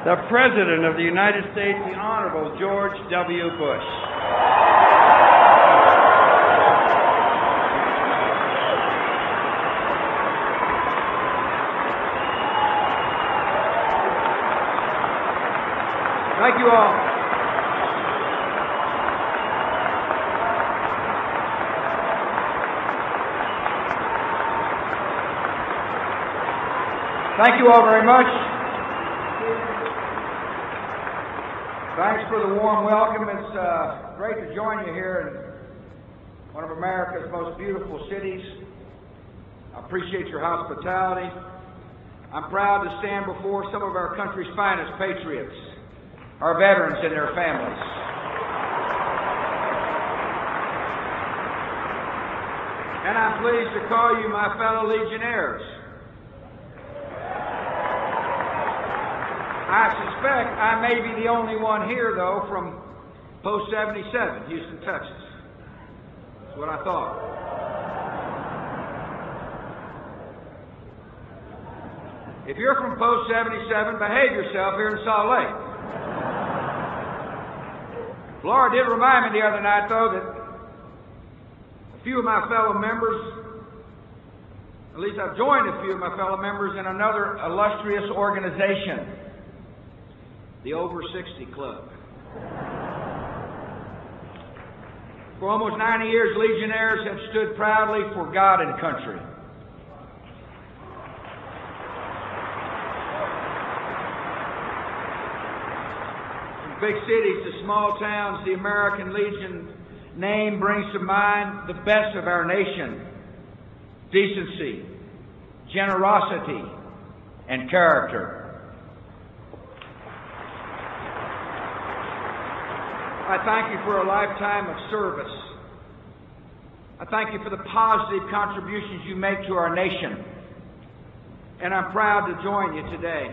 the President of the United States, the Honorable George W. Bush. Thank you all. Thank you all very much. Thanks for the warm welcome. It's great to join you here in one of America's most beautiful cities. I appreciate your hospitality. I'm proud to stand before some of our country's finest patriots, our veterans and their families. And I'm pleased to call you my fellow Legionnaires. I suspect I may be the only one here, though, from Post 77, Houston, Texas. That's what I thought. If you're from Post 77, behave yourself here in Salt Lake. Laura did remind me the other night, though, that a few of my fellow members, at least I've joined a few of my fellow members in another illustrious organization, the Over 60 Club. For almost 90 years, Legionnaires have stood proudly for God and country. From big cities to small towns, the American Legion name brings to mind the best of our nation: decency, generosity, and character. I thank you for a lifetime of service. I thank you for the positive contributions you make to our nation. And I'm proud to join you today.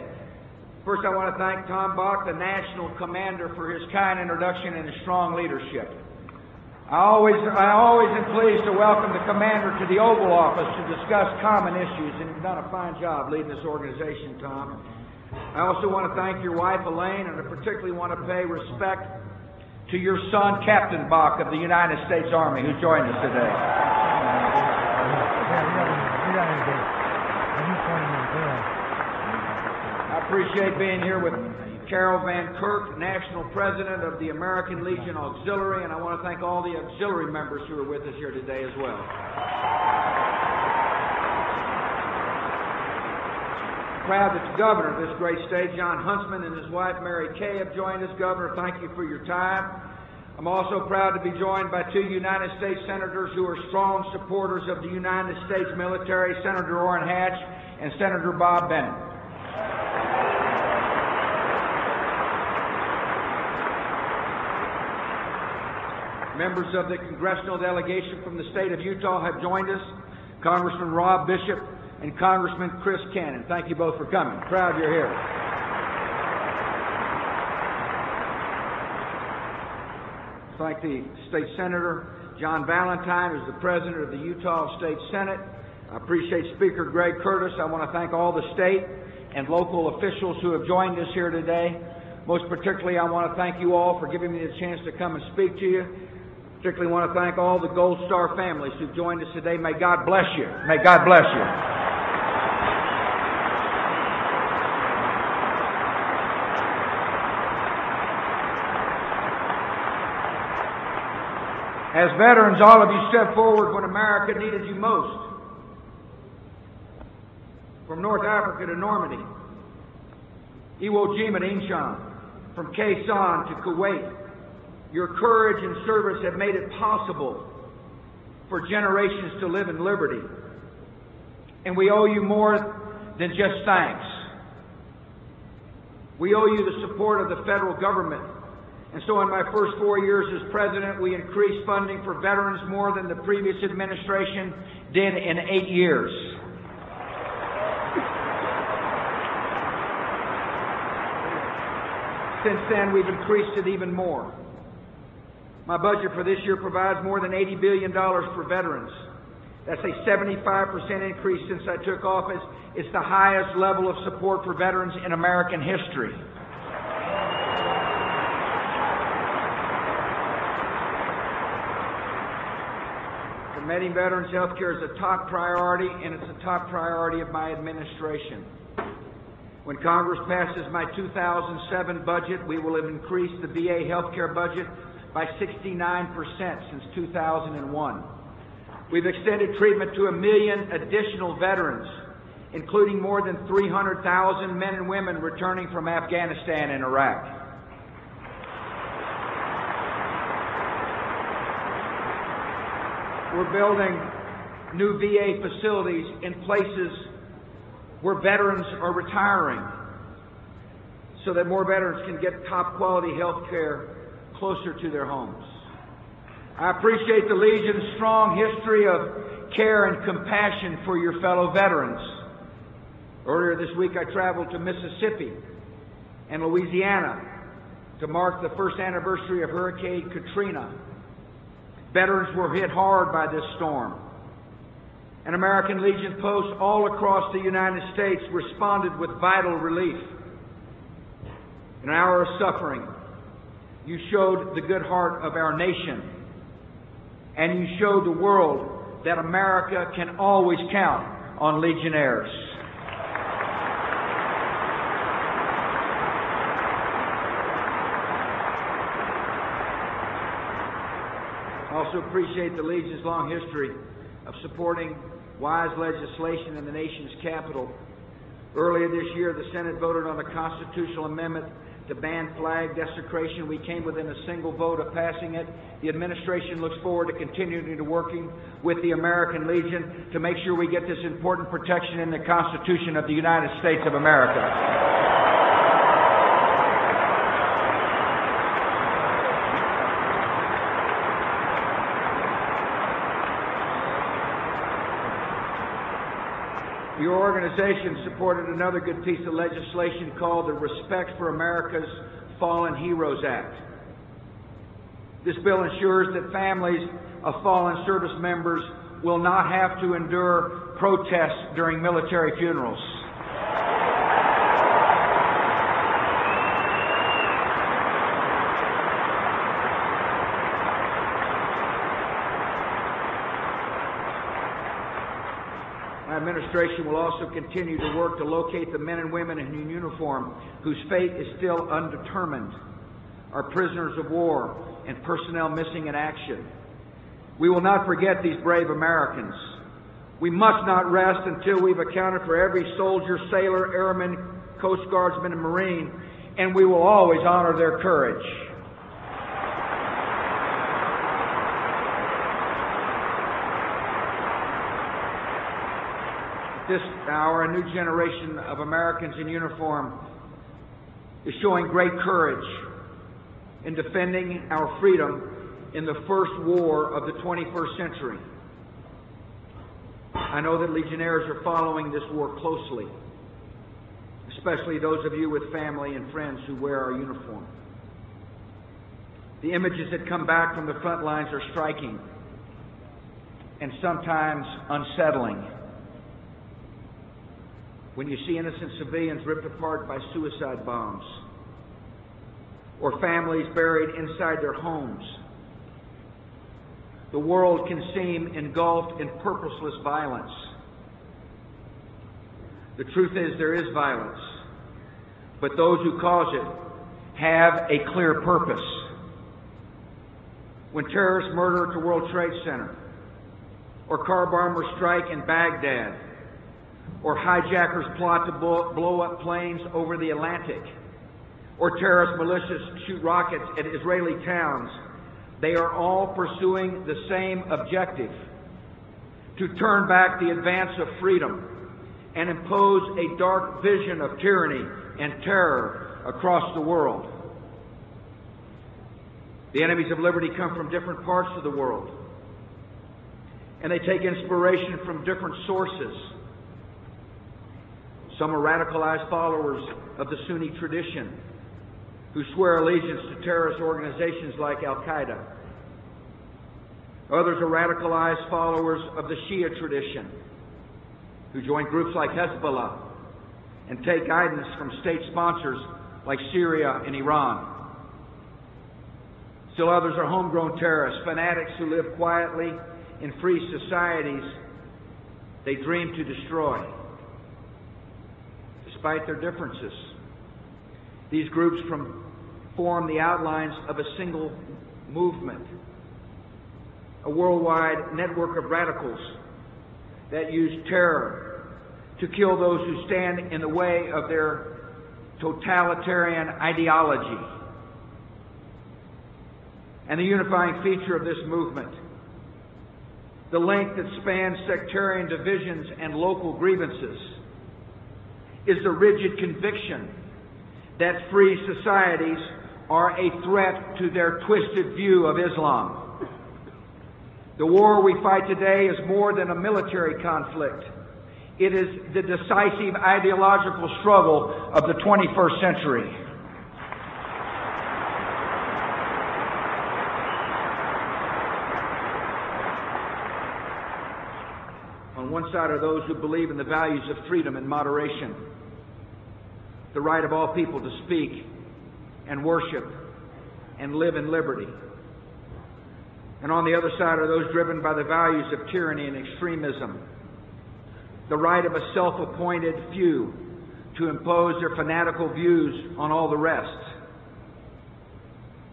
First, I want to thank Tom Bach, the National Commander, for his kind introduction and his strong leadership. I always am pleased to welcome the Commander to the Oval Office to discuss common issues, and you've done a fine job leading this organization, Tom. I also want to thank your wife, Elaine, and I particularly want to pay respect to your son, Captain Bach of the United States Army, who joined us today. I appreciate being here with Carol Van Kirk, National President of the American Legion Auxiliary, and I want to thank all the auxiliary members who are with us here today as well. Proud that the governor of this great state, John Huntsman, and his wife, Mary Kay, have joined us. Governor, thank you for your time. I'm also proud to be joined by two United States senators who are strong supporters of the United States military, Senator Orrin Hatch and Senator Bob Bennett. Members of the congressional delegation from the state of Utah have joined us, Congressman Rob Bishop and Congressman Chris Cannon. Thank you both for coming. Proud you're here. Thank the State Senator John Valentine, who's the President of the Utah State Senate. I appreciate Speaker Greg Curtis. I want to thank all the state and local officials who have joined us here today. Most particularly, I want to thank you all for giving me the chance to come and speak to you. Particularly want to thank all the Gold Star families who've joined us today. May God bless you. May God bless you. As veterans, all of you stepped forward when America needed you most. From North Africa to Normandy, Iwo Jima to Incheon, from Khe Sanh to Kuwait, your courage and service have made it possible for generations to live in liberty. And we owe you more than just thanks. We owe you the support of the federal government. And so in my first 4 years as president, we increased funding for veterans more than the previous administration did in 8 years. Since then, we've increased it even more. My budget for this year provides more than $80 billion for veterans. That's a 75% increase since I took office. It's the highest level of support for veterans in American history. For many veterans, health care is a top priority, and it's a top priority of my administration. When Congress passes my 2007 budget, we will have increased the VA health care budget by 69% since 2001. We've extended treatment to 1 million additional veterans, including more than 300,000 men and women returning from Afghanistan and Iraq. We're building new VA facilities in places where veterans are retiring so that more veterans can get top quality health care closer to their homes. I appreciate the Legion's strong history of care and compassion for your fellow veterans. Earlier this week I traveled to Mississippi and Louisiana to mark the first anniversary of Hurricane Katrina. Veterans were hit hard by this storm. And American Legion posts all across the United States responded with vital relief. In an hour of suffering, you showed the good heart of our nation, and you showed the world that America can always count on Legionnaires. I also appreciate the Legion's long history of supporting wise legislation in the nation's capital. Earlier this year, the Senate voted on a constitutional amendment to ban flag desecration. We came within a single vote of passing it. The administration looks forward to continuing to working with the American Legion to make sure we get this important protection in the Constitution of the United States of America. Your organization supported another good piece of legislation called the Respect for America's Fallen Heroes Act. This bill ensures that families of fallen service members will not have to endure protests during military funerals. My administration will also continue to work to locate the men and women in uniform whose fate is still undetermined, our prisoners of war and personnel missing in action. We will not forget these brave Americans. We must not rest until we've accounted for every soldier, sailor, airman, Coast Guardsman, and Marine, and we will always honor their courage. This hour, a new generation of Americans in uniform is showing great courage in defending our freedom in the first war of the 21st century. I know that Legionnaires are following this war closely, especially those of you with family and friends who wear our uniform. The images that come back from the front lines are striking and sometimes unsettling. When you see innocent civilians ripped apart by suicide bombs, or families buried inside their homes, the world can seem engulfed in purposeless violence. The truth is, there is violence, but those who cause it have a clear purpose. When terrorists murder at the World Trade Center, or car bombers strike in Baghdad, or hijackers plot to blow up planes over the Atlantic, or terrorist militias shoot rockets at Israeli towns, they are all pursuing the same objective: to turn back the advance of freedom and impose a dark vision of tyranny and terror across the world. The enemies of liberty come from different parts of the world, and they take inspiration from different sources. Some are radicalized followers of the Sunni tradition who swear allegiance to terrorist organizations like Al-Qaeda. Others are radicalized followers of the Shia tradition who join groups like Hezbollah and take guidance from state sponsors like Syria and Iran. Still others are homegrown terrorists, fanatics who live quietly in free societies they dream to destroy. Despite their differences, these groups form the outlines of a single movement, a worldwide network of radicals that use terror to kill those who stand in the way of their totalitarian ideology. And the unifying feature of this movement, the link that spans sectarian divisions and local grievances, is the rigid conviction that free societies are a threat to their twisted view of Islam. The war we fight today is more than a military conflict. It is the decisive ideological struggle of the 21st century. On one side are those who believe in the values of freedom and moderation, the right of all people to speak and worship and live in liberty. And on the other side are those driven by the values of tyranny and extremism, the right of a self-appointed few to impose their fanatical views on all the rest.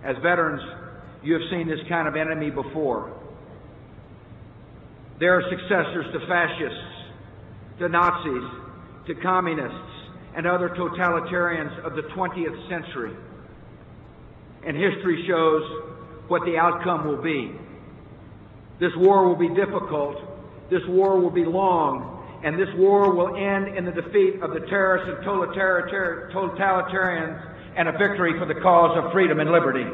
As veterans, you have seen this kind of enemy before. There are successors to fascists, to Nazis, to communists, and other totalitarians of the 20th century. And history shows what the outcome will be. This war will be difficult, this war will be long, and this war will end in the defeat of the terrorists and totalitarians and a victory for the cause of freedom and liberty.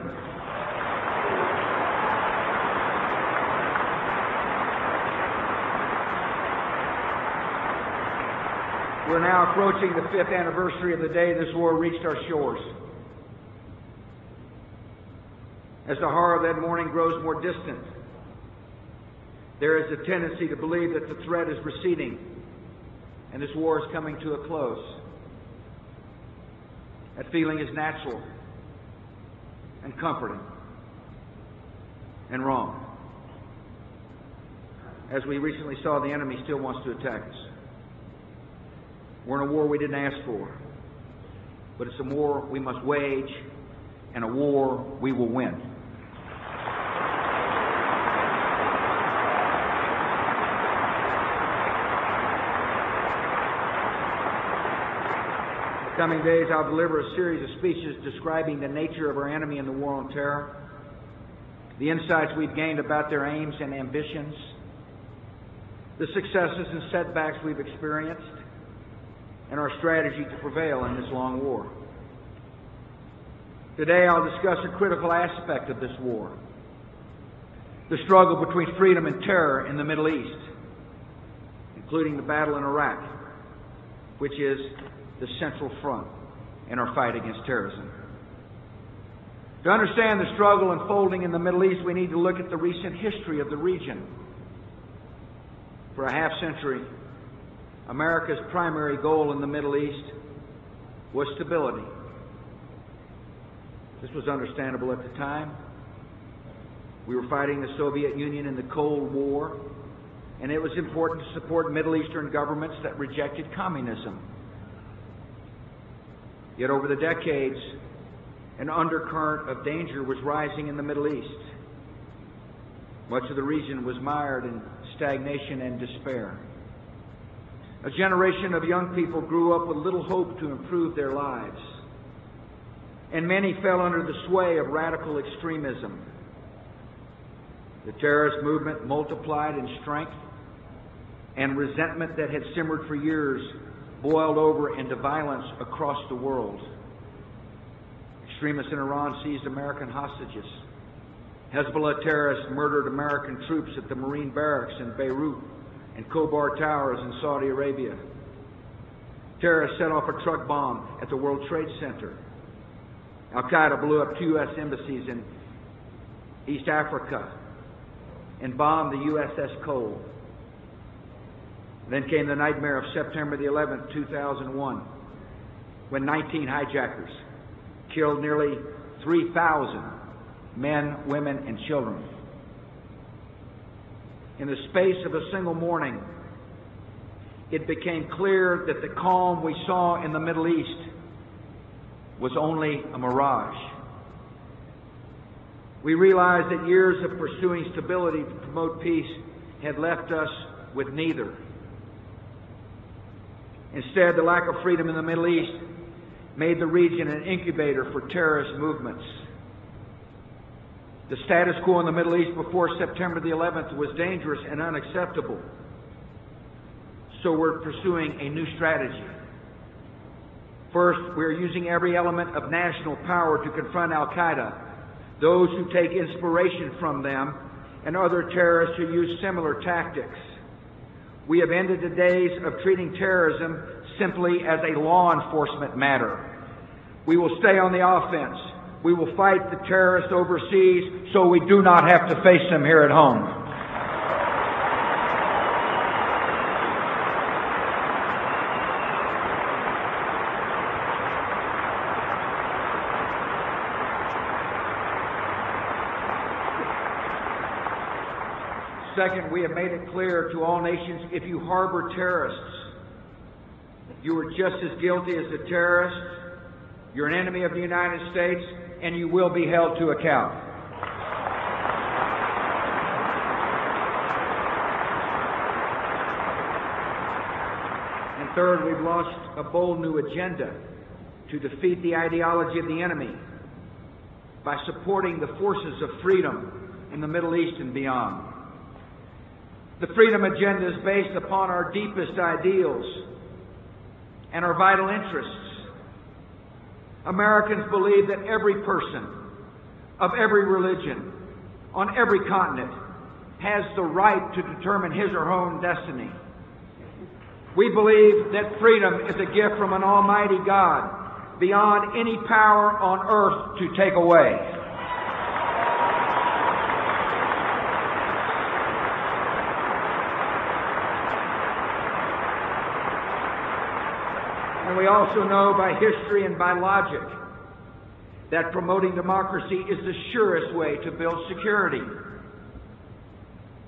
We're now approaching the 5th anniversary of the day this war reached our shores. As the horror of that morning grows more distant, there is a tendency to believe that the threat is receding and this war is coming to a close. That feeling is natural and comforting and wrong. As we recently saw, the enemy still wants to attack us. We're in a war we didn't ask for, but it's a war we must wage and a war we will win. In the coming days, I'll deliver a series of speeches describing the nature of our enemy in the war on terror, the insights we've gained about their aims and ambitions, the successes and setbacks we've experienced, and our strategy to prevail in this long war. Today I'll discuss a critical aspect of this war, the struggle between freedom and terror in the Middle East, including the battle in Iraq, which is the central front in our fight against terrorism. To understand the struggle unfolding in the Middle East, we need to look at the recent history of the region. For a half century, America's primary goal in the Middle East was stability. This was understandable at the time. We were fighting the Soviet Union in the Cold War, and it was important to support Middle Eastern governments that rejected communism. Yet over the decades, an undercurrent of danger was rising in the Middle East. Much of the region was mired in stagnation and despair. A generation of young people grew up with little hope to improve their lives, and many fell under the sway of radical extremism. The terrorist movement multiplied in strength, and resentment that had simmered for years boiled over into violence across the world. Extremists in Iran seized American hostages. Hezbollah terrorists murdered American troops at the Marine barracks in Beirut and Khobar Towers in Saudi Arabia. Terrorists set off a truck bomb at the World Trade Center. Al-Qaeda blew up 2 U.S. embassies in East Africa and bombed the USS Cole. Then came the nightmare of September the 11th, 2001, when 19 hijackers killed nearly 3,000 men, women, and children. In the space of a single morning, it became clear that the calm we saw in the Middle East was only a mirage. We realized that years of pursuing stability to promote peace had left us with neither. Instead, the lack of freedom in the Middle East made the region an incubator for terrorist movements. The status quo in the Middle East before September the 11th was dangerous and unacceptable. So we're pursuing a new strategy. First, we're using every element of national power to confront Al-Qaeda, those who take inspiration from them, and other terrorists who use similar tactics. We have ended the days of treating terrorism simply as a law enforcement matter. We will stay on the offense. We will fight the terrorists overseas so we do not have to face them here at home. Second, we have made it clear to all nations, if you harbor terrorists, you are just as guilty as the terrorists, you're an enemy of the United States, and you will be held to account. And third, we've launched a bold new agenda to defeat the ideology of the enemy by supporting the forces of freedom in the Middle East and beyond. The freedom agenda is based upon our deepest ideals and our vital interests. Americans believe that every person of every religion on every continent has the right to determine his or her own destiny. We believe that freedom is a gift from an almighty God beyond any power on earth to take away. And we also know by history and by logic that promoting democracy is the surest way to build security.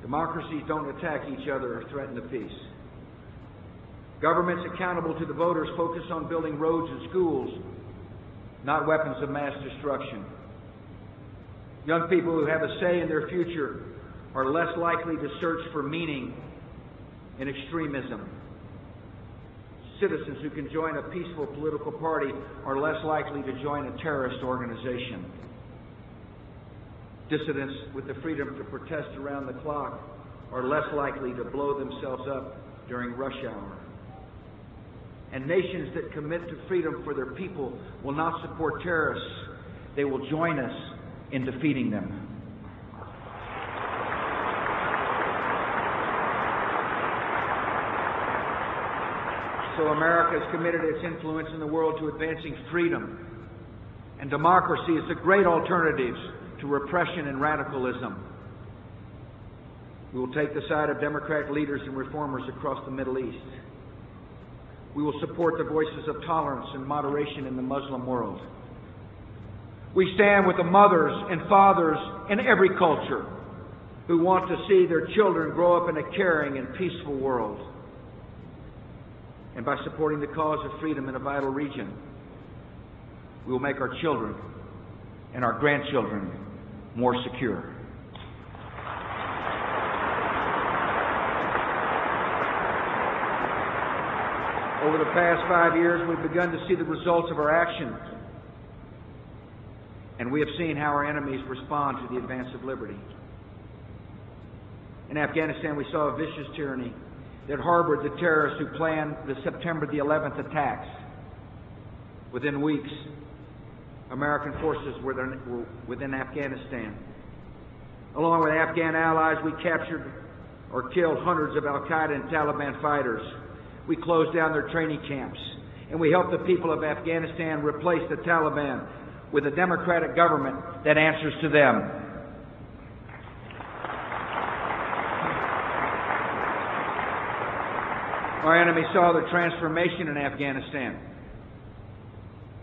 Democracies don't attack each other or threaten the peace. Governments accountable to the voters focus on building roads and schools, not weapons of mass destruction. Young people who have a say in their future are less likely to search for meaning in extremism. Citizens who can join a peaceful political party are less likely to join a terrorist organization. Dissidents with the freedom to protest around the clock are less likely to blow themselves up during rush hour. And nations that commit to freedom for their people will not support terrorists. They will join us in defeating them. So America has committed its influence in the world to advancing freedom and democracy as the great alternatives to repression and radicalism. We will take the side of democratic leaders and reformers across the Middle East. We will support the voices of tolerance and moderation in the Muslim world. We stand with the mothers and fathers in every culture who want to see their children grow up in a caring and peaceful world. And by supporting the cause of freedom in a vital region, we will make our children and our grandchildren more secure. Over the past 5 years, we've begun to see the results of our actions. And we have seen how our enemies respond to the advance of liberty. In Afghanistan, we saw a vicious tyranny that harbored the terrorists who planned the September the 11th attacks. Within weeks, American forces were within Afghanistan. Along with Afghan allies, we captured or killed hundreds of Al-Qaeda and Taliban fighters. We closed down their training camps, and we helped the people of Afghanistan replace the Taliban with a democratic government that answers to them. Our enemy saw the transformation in Afghanistan,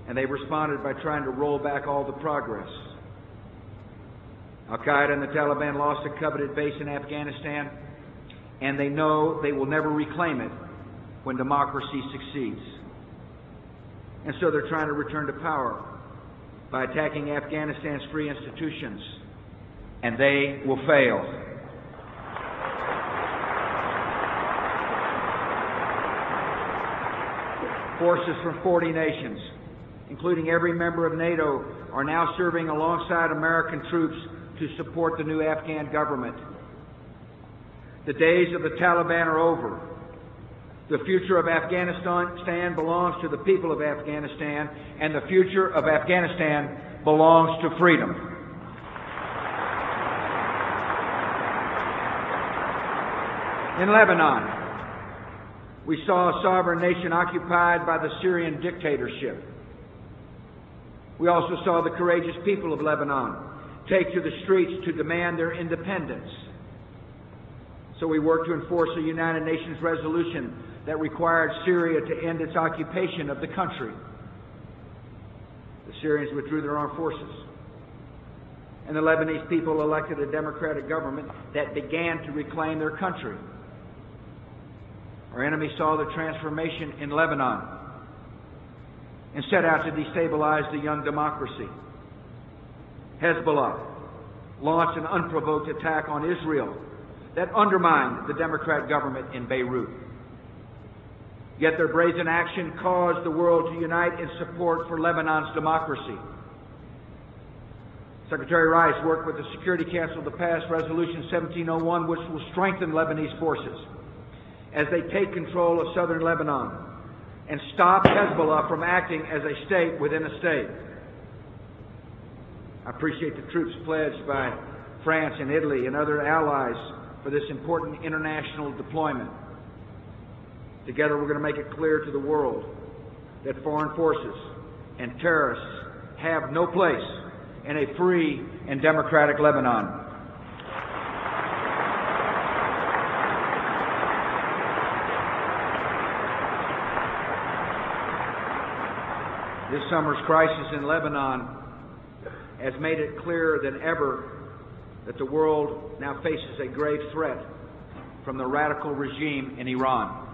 and they responded by trying to roll back all the progress. Al-Qaeda and the Taliban lost a coveted base in Afghanistan, and they know they will never reclaim it when democracy succeeds. And so they're trying to return to power by attacking Afghanistan's free institutions, and they will fail. Forces from 40 nations, including every member of NATO, are now serving alongside American troops to support the new Afghan government. The days of the Taliban are over. The future of Afghanistan belongs to the people of Afghanistan, and the future of Afghanistan belongs to freedom. In Lebanon, we saw a sovereign nation occupied by the Syrian dictatorship. We also saw the courageous people of Lebanon take to the streets to demand their independence. So we worked to enforce a United Nations resolution that required Syria to end its occupation of the country. The Syrians withdrew their armed forces, and the Lebanese people elected a democratic government that began to reclaim their country. Our enemy saw the transformation in Lebanon and set out to destabilize the young democracy. Hezbollah launched an unprovoked attack on Israel that undermined the democratic government in Beirut. Yet their brazen action caused the world to unite in support for Lebanon's democracy. Secretary Rice worked with the Security Council to pass Resolution 1701, which will strengthen Lebanese forces as they take control of southern Lebanon and stop Hezbollah from acting as a state within a state. I appreciate the troops pledged by France and Italy and other allies for this important international deployment. Together we're going to make it clear to the world that foreign forces and terrorists have no place in a free and democratic Lebanon. This summer's crisis in Lebanon has made it clearer than ever that the world now faces a grave threat from the radical regime in Iran.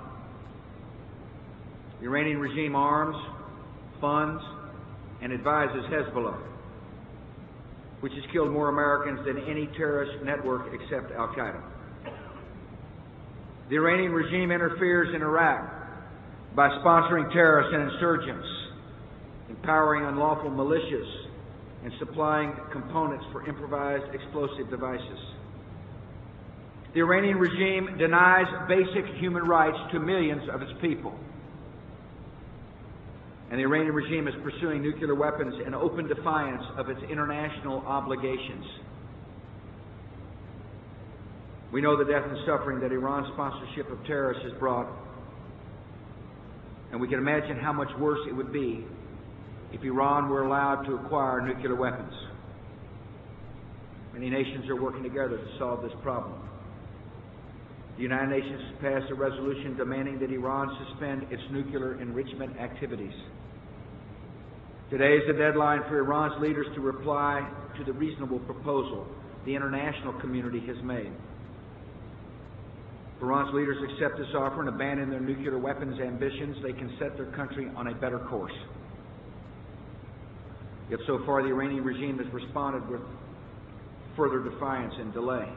The Iranian regime arms, funds, and advises Hezbollah, which has killed more Americans than any terrorist network except Al-Qaeda. The Iranian regime interferes in Iraq by sponsoring terrorists and insurgents, empowering unlawful militias, and supplying components for improvised explosive devices. The Iranian regime denies basic human rights to millions of its people. And the Iranian regime is pursuing nuclear weapons in open defiance of its international obligations. We know the death and suffering that Iran's sponsorship of terrorists has brought, and we can imagine how much worse it would be if Iran were allowed to acquire nuclear weapons. Many nations are working together to solve this problem. The United Nations has passed a resolution demanding that Iran suspend its nuclear enrichment activities. Today is the deadline for Iran's leaders to reply to the reasonable proposal the international community has made. If Iran's leaders accept this offer and abandon their nuclear weapons ambitions, they can set their country on a better course. Yet so far the Iranian regime has responded with further defiance and delay.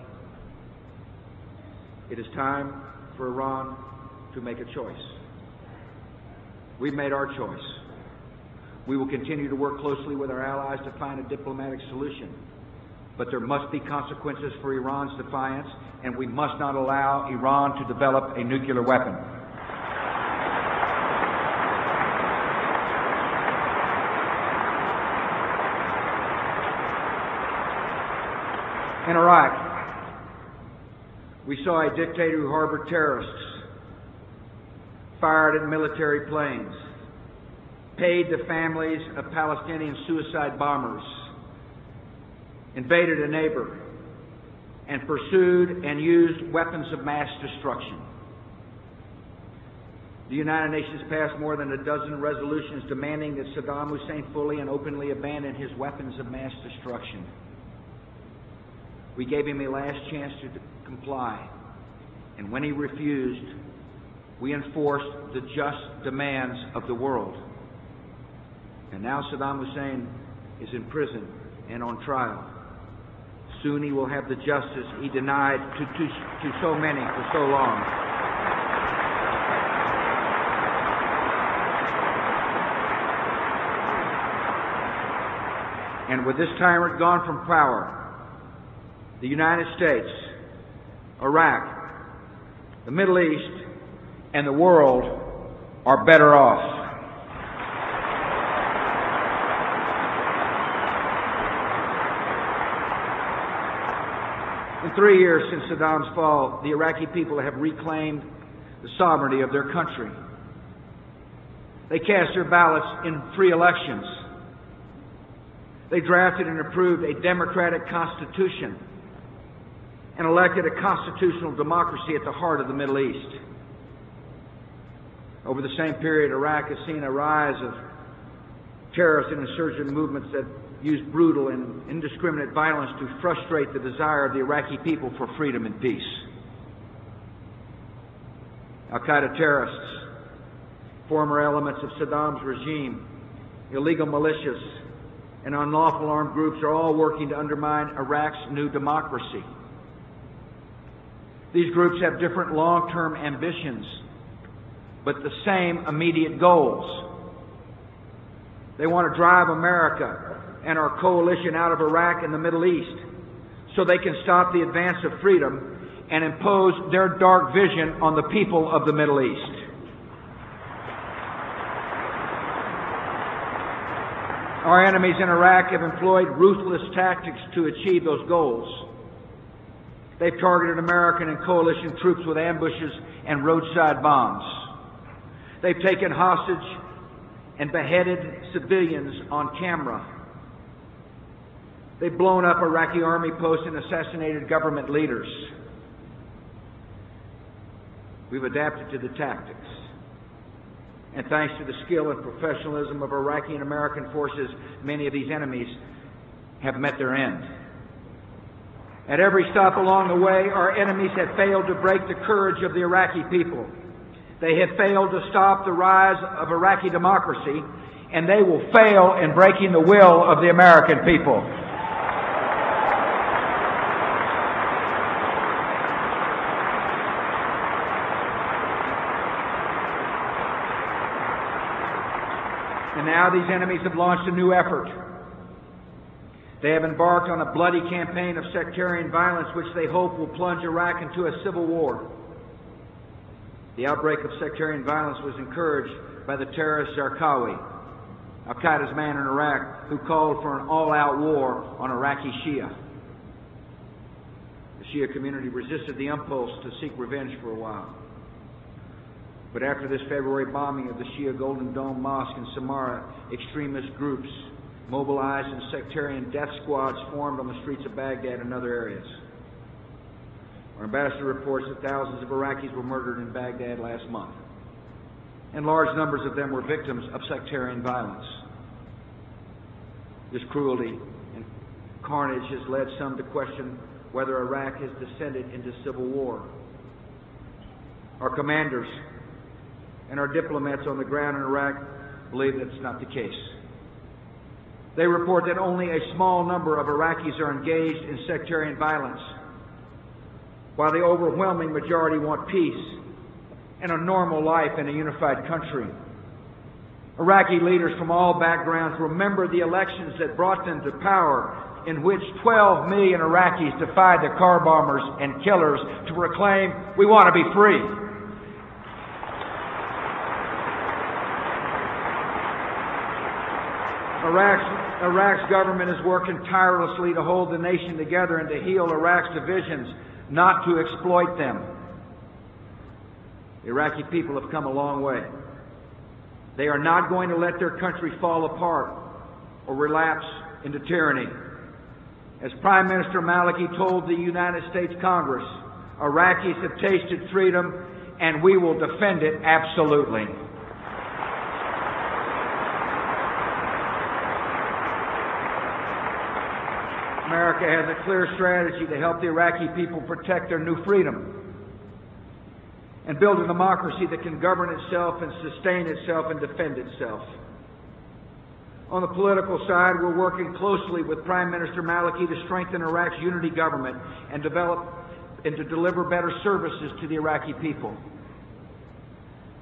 It is time for Iran to make a choice. We've made our choice. We will continue to work closely with our allies to find a diplomatic solution. But there must be consequences for Iran's defiance, and we must not allow Iran to develop a nuclear weapon. In Iraq, we saw a dictator who harbored terrorists, fired at military planes, paid the families of Palestinian suicide bombers, invaded a neighbor, and pursued and used weapons of mass destruction. The United Nations passed more than a dozen resolutions demanding that Saddam Hussein fully and openly abandon his weapons of mass destruction. We gave him a last chance to comply, And when he refused, we enforced the just demands of the world. And now Saddam Hussein is in prison and on trial. Soon he will have the justice he denied to so many for so long. And with this tyrant gone from power, the United States, Iraq, the Middle East, and the world are better off. In 3 years since Saddam's fall, the Iraqi people have reclaimed the sovereignty of their country. They cast their ballots in free elections. They drafted and approved a democratic constitution and elected a constitutional democracy at the heart of the Middle East. Over the same period, Iraq has seen a rise of terrorist and insurgent movements that use brutal and indiscriminate violence to frustrate the desire of the Iraqi people for freedom and peace. Al-Qaeda terrorists, former elements of Saddam's regime, illegal militias, and unlawful armed groups are all working to undermine Iraq's new democracy. These groups have different long-term ambitions, but the same immediate goals. They want to drive America and our coalition out of Iraq and the Middle East so they can stop the advance of freedom and impose their dark vision on the people of the Middle East. Our enemies in Iraq have employed ruthless tactics to achieve those goals. They've targeted American and coalition troops with ambushes and roadside bombs. They've taken hostage and beheaded civilians on camera. They've blown up Iraqi army posts and assassinated government leaders. We've adapted to the tactics. And thanks to the skill and professionalism of Iraqi and American forces, many of these enemies have met their end. At every stop along the way, our enemies have failed to break the courage of the Iraqi people. They have failed to stop the rise of Iraqi democracy, and they will fail in breaking the will of the American people. And now these enemies have launched a new effort. They have embarked on a bloody campaign of sectarian violence which they hope will plunge Iraq into a civil war. The outbreak of sectarian violence was encouraged by the terrorist Zarqawi, Al-Qaeda's man in Iraq, who called for an all-out war on Iraqi Shia. The Shia community resisted the impulse to seek revenge for a while. But after this February bombing of the Shia Golden Dome Mosque in Samarra, extremist groups mobilized and sectarian death squads formed on the streets of Baghdad and other areas. Our ambassador reports that thousands of Iraqis were murdered in Baghdad last month, and large numbers of them were victims of sectarian violence. This cruelty and carnage has led some to question whether Iraq has descended into civil war. Our commanders and our diplomats on the ground in Iraq believe that's not the case. They report that only a small number of Iraqis are engaged in sectarian violence, while the overwhelming majority want peace and a normal life in a unified country. Iraqi leaders from all backgrounds remember the elections that brought them to power, in which 12 million Iraqis defied the car bombers and killers to proclaim, "We want to be free." Iraq's government is working tirelessly to hold the nation together and to heal Iraq's divisions, not to exploit them. The Iraqi people have come a long way. They are not going to let their country fall apart or relapse into tyranny. As Prime Minister Maliki told the United States Congress, Iraqis have tasted freedom and we will defend it absolutely. America has a clear strategy to help the Iraqi people protect their new freedom. and build a democracy that can govern itself and sustain itself and defend itself. On the political side, we're working closely with Prime Minister Maliki to strengthen Iraq's unity government and to deliver better services to the Iraqi people.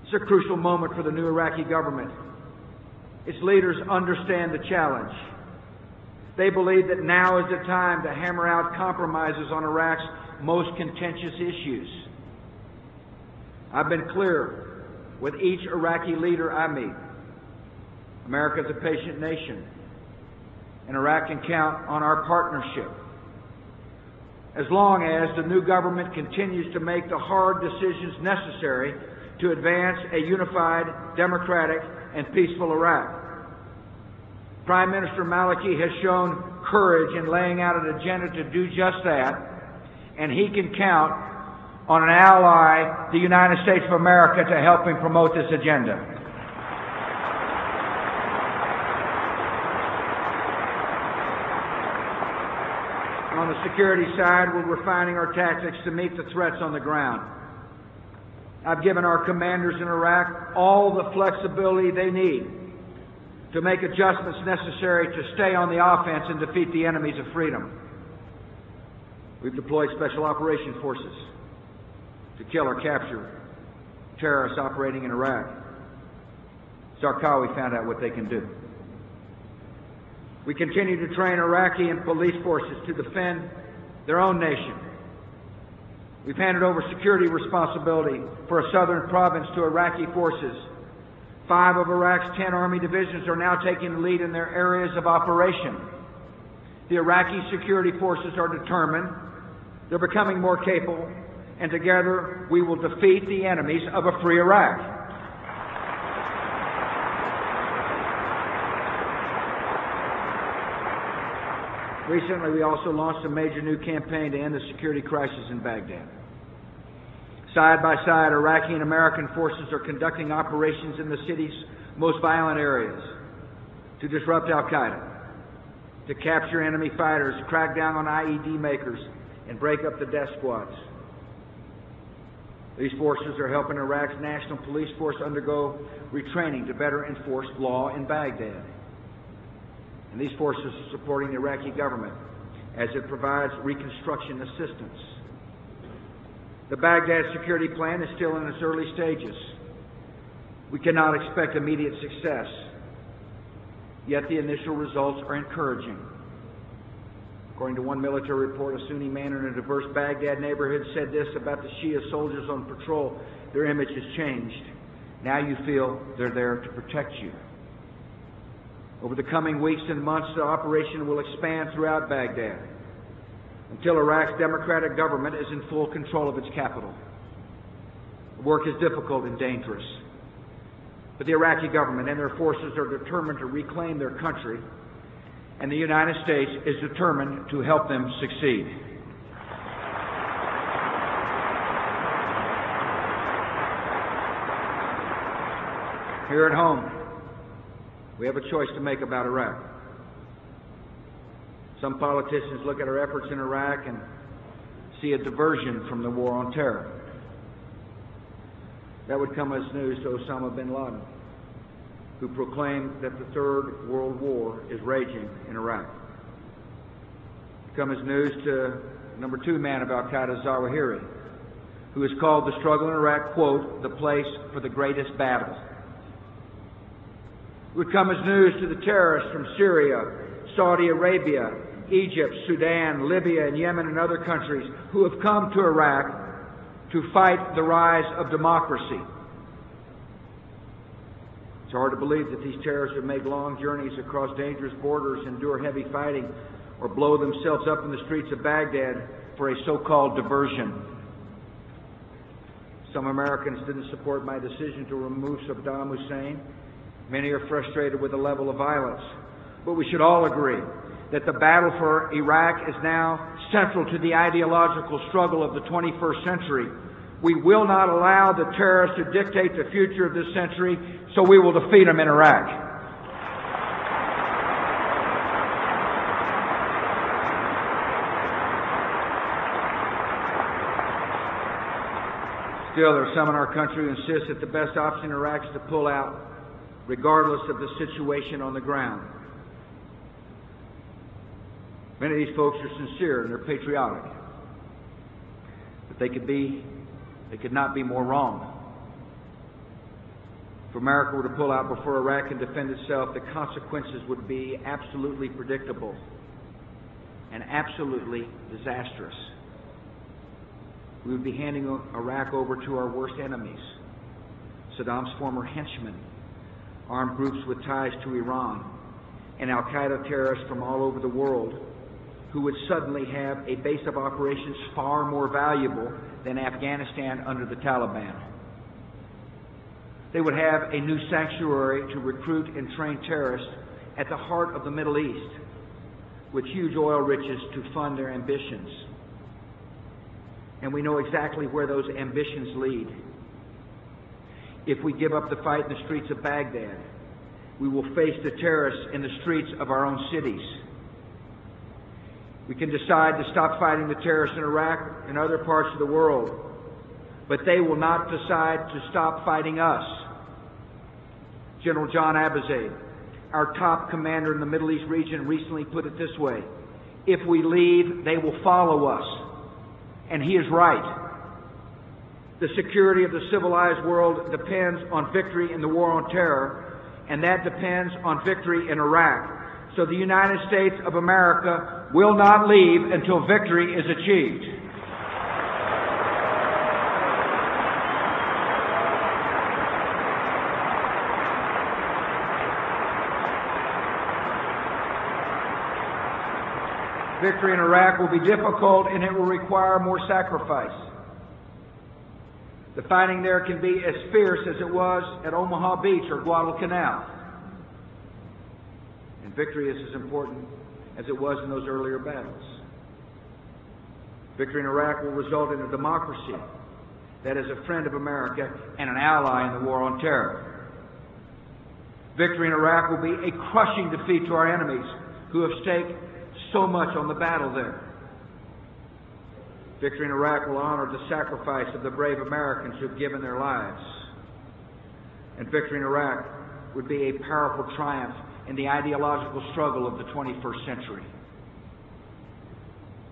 It's a crucial moment for the new Iraqi government. Its leaders understand the challenge. They believe that now is the time to hammer out compromises on Iraq's most contentious issues. I've been clear with each Iraqi leader I meet. America is a patient nation, and Iraq can count on our partnership. As long as the new government continues to make the hard decisions necessary to advance a unified, democratic, and peaceful Iraq. Prime Minister Maliki has shown courage in laying out an agenda to do just that, and he can count on an ally, the United States of America, to help him promote this agenda. On the security side, we're refining our tactics to meet the threats on the ground. I've given our commanders in Iraq all the flexibility they need to make adjustments necessary to stay on the offense and defeat the enemies of freedom. We've deployed special operation forces to kill or capture terrorists operating in Iraq. Zarqawi found out what they can do. We continue to train Iraqi and police forces to defend their own nation. We've handed over security responsibility for a southern province to Iraqi forces. 5 of Iraq's 10 army divisions are now taking the lead in their areas of operation. The Iraqi security forces are determined. They're becoming more capable, and together we will defeat the enemies of a free Iraq. Recently, we also launched a major new campaign to end the security crisis in Baghdad. Side by side, Iraqi and American forces are conducting operations in the city's most violent areas to disrupt al-Qaeda, to capture enemy fighters, crack down on IED makers, and break up the death squads. These forces are helping Iraq's National Police Force undergo retraining to better enforce law in Baghdad. And these forces are supporting the Iraqi government as it provides reconstruction assistance. The Baghdad security plan is still in its early stages. We cannot expect immediate success, yet the initial results are encouraging. According to one military report, a Sunni man in a diverse Baghdad neighborhood said this about the Shia soldiers on patrol: their image has changed. Now you feel they're there to protect you. Over the coming weeks and months, the operation will expand throughout Baghdad until Iraq's democratic government is in full control of its capital. The work is difficult and dangerous, but the Iraqi government and their forces are determined to reclaim their country, and the United States is determined to help them succeed. Here at home, we have a choice to make about Iraq. Some politicians look at our efforts in Iraq and see a diversion from the war on terror. That would come as news to Osama bin Laden, who proclaimed that the Third World War is raging in Iraq. It would come as news to number 2 man of al-Qaeda, Zawahiri, who has called the struggle in Iraq, quote, the place for the greatest battle. It would come as news to the terrorists from Syria, Saudi Arabia, Egypt, Sudan, Libya, and Yemen, and other countries who have come to Iraq to fight the rise of democracy. It's hard to believe that these terrorists would make long journeys across dangerous borders, endure heavy fighting, or blow themselves up in the streets of Baghdad for a so-called diversion. Some Americans didn't support my decision to remove Saddam Hussein. Many are frustrated with the level of violence. But we should all agree that the battle for Iraq is now central to the ideological struggle of the 21st century. We will not allow the terrorists to dictate the future of this century, so we will defeat them in Iraq. Still, there are some in our country who insist that the best option in Iraq is to pull out, regardless of the situation on the ground. Many of these folks are sincere and they're patriotic. But they could not be more wrong. If America were to pull out before Iraq can defend itself, the consequences would be absolutely predictable and absolutely disastrous. We would be handing Iraq over to our worst enemies, Saddam's former henchmen, armed groups with ties to Iran, and al-Qaeda terrorists from all over the world who would suddenly have a base of operations far more valuable than Afghanistan under the Taliban. They would have a new sanctuary to recruit and train terrorists at the heart of the Middle East, with huge oil riches to fund their ambitions. And we know exactly where those ambitions lead. If we give up the fight in the streets of Baghdad, we will face the terrorists in the streets of our own cities. We can decide to stop fighting the terrorists in Iraq and other parts of the world, but they will not decide to stop fighting us. General John Abizaid, our top commander in the Middle East region, recently put it this way: if we leave, they will follow us. And he is right. The security of the civilized world depends on victory in the war on terror, and that depends on victory in Iraq. So the United States of America will not leave until victory is achieved. Victory in Iraq will be difficult and it will require more sacrifice. The fighting there can be as fierce as it was at Omaha Beach or Guadalcanal. And victory is as important as it was in those earlier battles. Victory in Iraq will result in a democracy that is a friend of America and an ally in the war on terror. Victory in Iraq will be a crushing defeat to our enemies who have staked so much on the battle there. Victory in Iraq will honor the sacrifice of the brave Americans who have given their lives. And victory in Iraq would be a powerful triumph in the ideological struggle of the 21st century.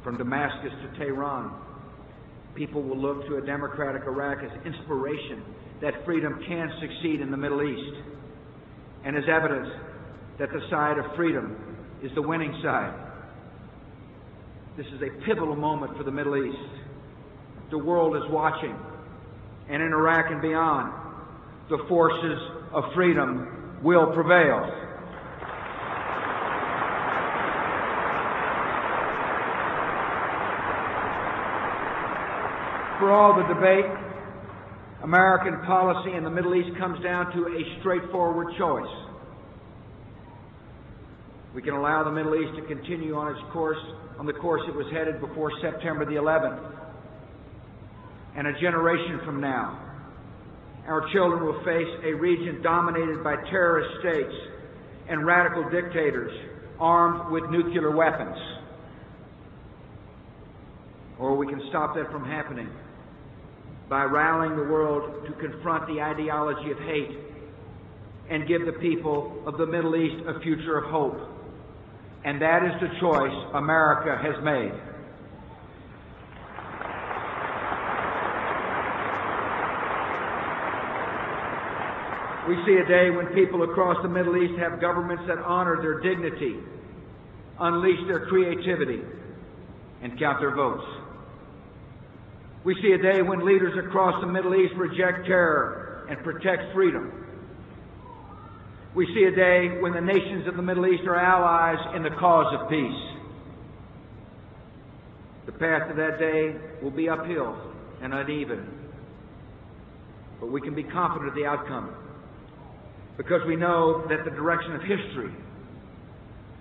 From Damascus to Tehran, people will look to a democratic Iraq as inspiration that freedom can succeed in the Middle East, and as evidence that the side of freedom is the winning side. This is a pivotal moment for the Middle East. The world is watching, and in Iraq and beyond, the forces of freedom will prevail. For all the debate, American policy in the Middle East comes down to a straightforward choice. We can allow the Middle East to continue on the course it was headed before September the 11th. And a generation from now, our children will face a region dominated by terrorist states and radical dictators armed with nuclear weapons. Or we can stop that from happening by rallying the world to confront the ideology of hate and give the people of the Middle East a future of hope. And that is the choice America has made. We see a day when people across the Middle East have governments that honor their dignity, unleash their creativity, and count their votes. We see a day when leaders across the Middle East reject terror and protect freedom. We see a day when the nations of the Middle East are allies in the cause of peace. The path to that day will be uphill and uneven, but we can be confident of the outcome because we know that the direction of history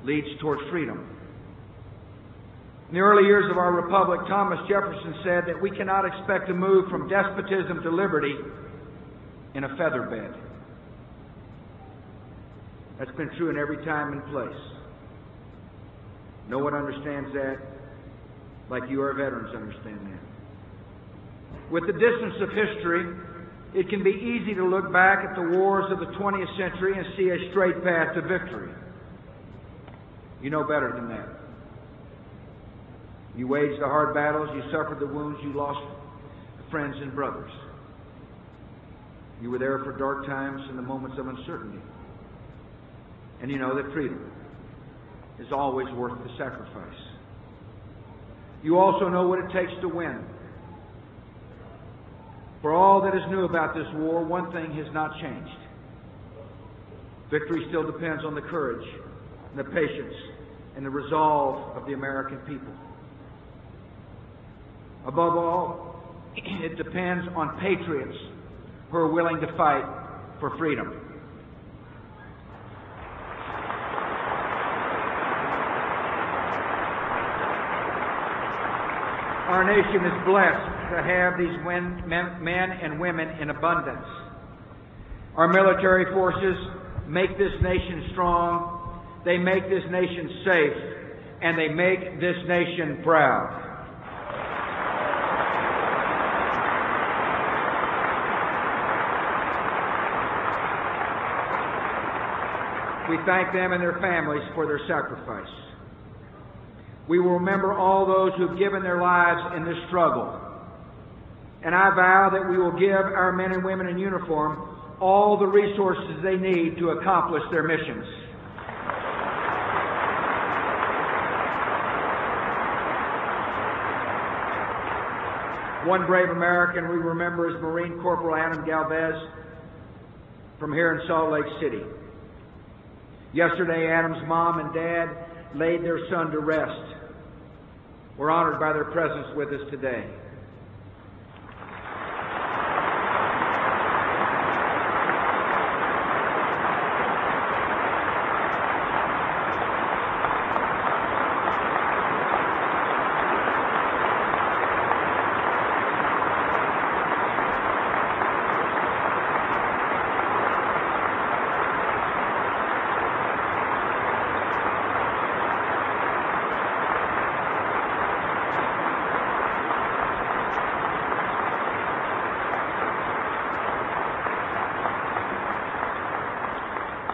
leads towards freedom. In the early years of our republic, Thomas Jefferson said that we cannot expect to move from despotism to liberty in a feather bed. That's been true in every time and place. No one understands that like you, our veterans, understand that. With the distance of history, it can be easy to look back at the wars of the 20th century and see a straight path to victory. You know better than that. You waged the hard battles, you suffered the wounds, you lost friends and brothers. You were there for dark times and the moments of uncertainty. And you know that freedom is always worth the sacrifice. You also know what it takes to win. For all that is new about this war, one thing has not changed. Victory still depends on the courage and the patience and the resolve of the American people. Above all, it depends on patriots who are willing to fight for freedom. Our nation is blessed to have these men and women in abundance. Our military forces make this nation strong, they make this nation safe, and they make this nation proud. We thank them and their families for their sacrifice. We will remember all those who have given their lives in this struggle. And I vow that we will give our men and women in uniform all the resources they need to accomplish their missions. One brave American we remember is Marine Corporal Adam Galvez from here in Salt Lake City. Yesterday, Adam's mom and dad laid their son to rest. We're honored by their presence with us today.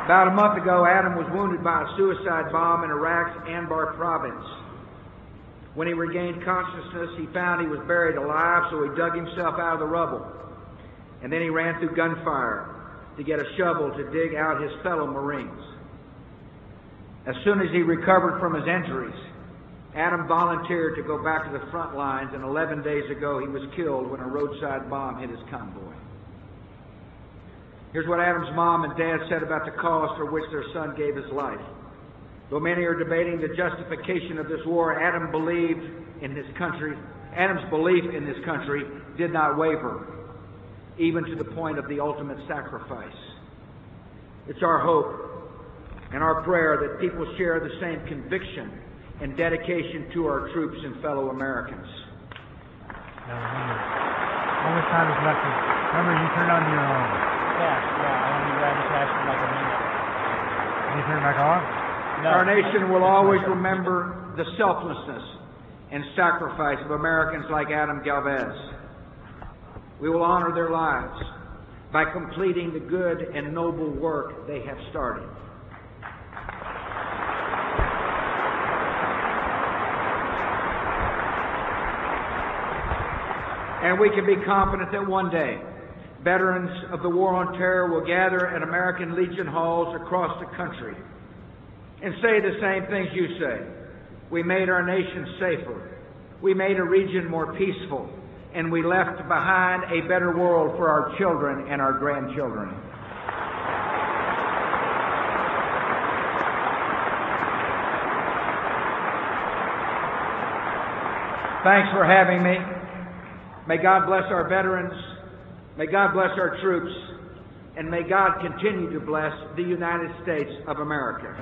About a month ago, Adam was wounded by a suicide bomb in Iraq's Anbar province. When he regained consciousness, he found he was buried alive, so he dug himself out of the rubble. And then he ran through gunfire to get a shovel to dig out his fellow Marines. As soon as he recovered from his injuries, Adam volunteered to go back to the front lines, and 11 days ago he was killed when a roadside bomb hit his convoy. Here's what Adam's mom and dad said about the cause for which their son gave his life. Though many are debating the justification of this war, Adam's belief in this country did not waver, even to the point of the ultimate sacrifice. It's our hope and our prayer that people share the same conviction and dedication to our troops and fellow Americans. How much time is left? Remember, you turned on your Yeah, I want to be riding cash for like a minute. Can you turn it back on? No. Our nation will always remember the selflessness and sacrifice of Americans like Adam Galvez. We will honor their lives by completing the good and noble work they have started. And we can be confident that one day, veterans of the War on Terror will gather at American Legion halls across the country and say the same things you say. We made our nation safer. We made a region more peaceful. And we left behind a better world for our children and our grandchildren. Thanks for having me. May God bless our veterans. May God bless our troops. And may God continue to bless the United States of America.